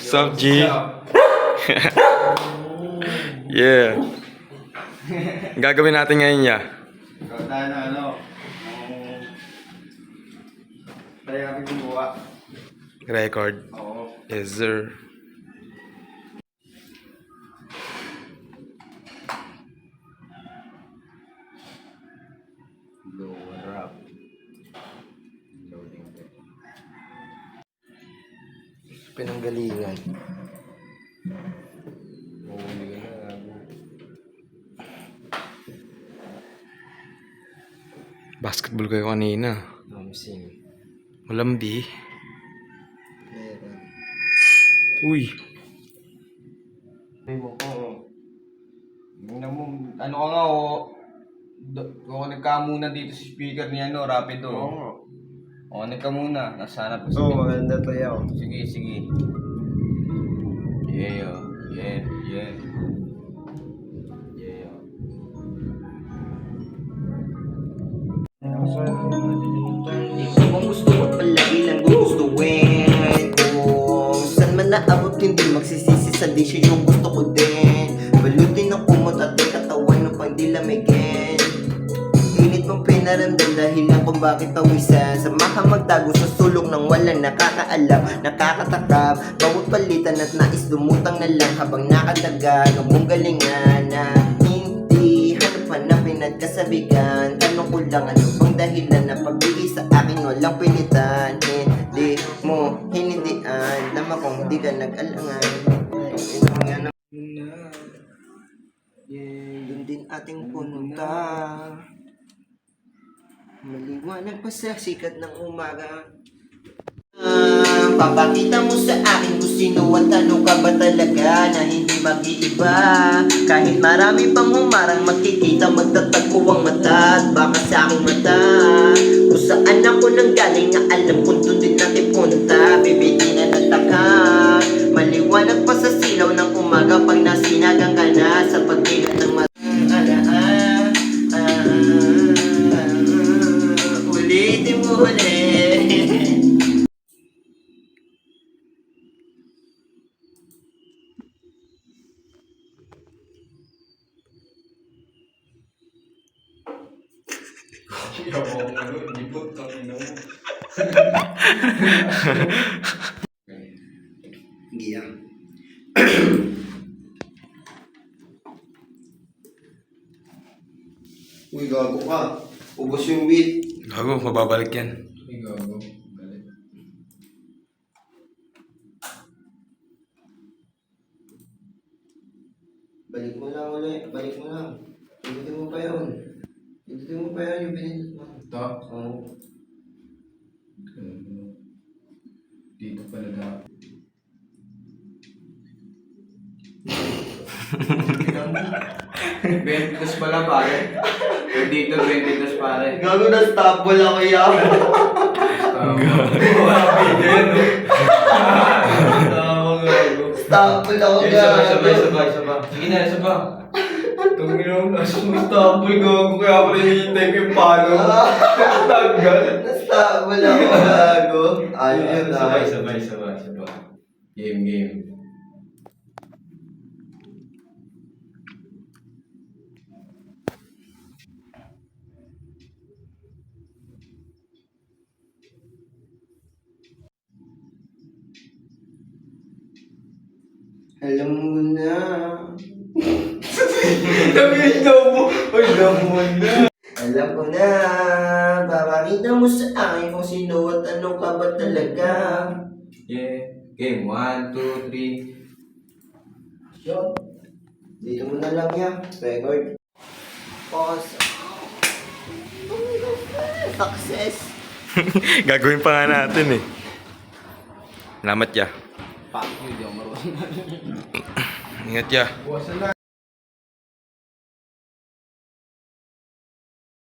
Sup, G? Yeah. Ang gagawin natin ngayon niya. Ikaw tayo na ano. Tayo natin gumawa. Record. Oo. Yes, sir. Lower up. Loading back. Pinanggalingan. Oo, hindi ka na. Basketball kayo kanina. Namsing. Malambi. Meron. Uy. Sabi mo ko. Ano ka nga o. Kung nagkamuna dito sa speaker ni ano, Rapido. Oo. O, ka muna. Nasanap ko Oo, maganda to yaw. Sige, sige. Yeah, yeah, yeah. Yeah. Kung gusto mo palagi lang gugustuhin. Kung saan man naabot hindi magsisisi sa disyo yung gusto ko din. Balutin ng kumot at may katawan ng pagdilamigin. Init mong pinaramdam dahil lang kung bakit pawisan. Samahan magtago sa sulok ng walang nakakaalam, nakakatakab. Bawat palitan at nais dumutang na lang habang nakadaga. Huwag mong galingan na hindi hanap-hanapin at kasabigan. Tanong ko lang ano bang dahilan na pagbigay sa akin walang pilitan. Hindi mo hinindian, naman kung hindi ka nag-alangan. Yun din ating punta. Maliwanag pa sa sikat ng umaga. Papakita mo sa akin kung sino at ano ka ba talaga na hindi mag-iiba. Kahit marami pang humarang magkikita, magtatagpo ang mata at baka sa aking mata. Kung saan ako nanggaling na alam kung doon din natin punta. Baby, di na nagtaka. Maliwanag pa sa silaw ng umaga pag nasinagang ka na sa pagdilat ng mata. Ulitin mo ulit. Yabang ano, lipot ang ina mo. Giyang. Uy, gago ka. Ubos yung wheat. Gago, mababalik yan. Ay, gago. Galit. Balik mo lang ulit. Balik mo lang. Pindutin mo pa yun. Pindutin mo pa yun yung pinindot mo. Ito? Oo. Dito pala na. Bentos pala pare. Dito, bentos pare. Gago na stable ako yan. Stable ako Sabay. Sige na, sabay. Tungin mo, nasa mo stable gago. Kaya pala hinihintay ko yung palo. Tanggal. Na-stable ako gago. Ayun yun Sabay. ay. Game. Alam mo na. Alam ko na. Papakita mo sa akin kung sino at ano ka ba talaga. Yeah. Game 1, 2, 3. Yun. Dito mo na lang yan. Record. Pause. Success. Gagawin pa nga natin eh. Salamat ya. Fuck you, di ako marunong. Ingat ya. Buwasan na.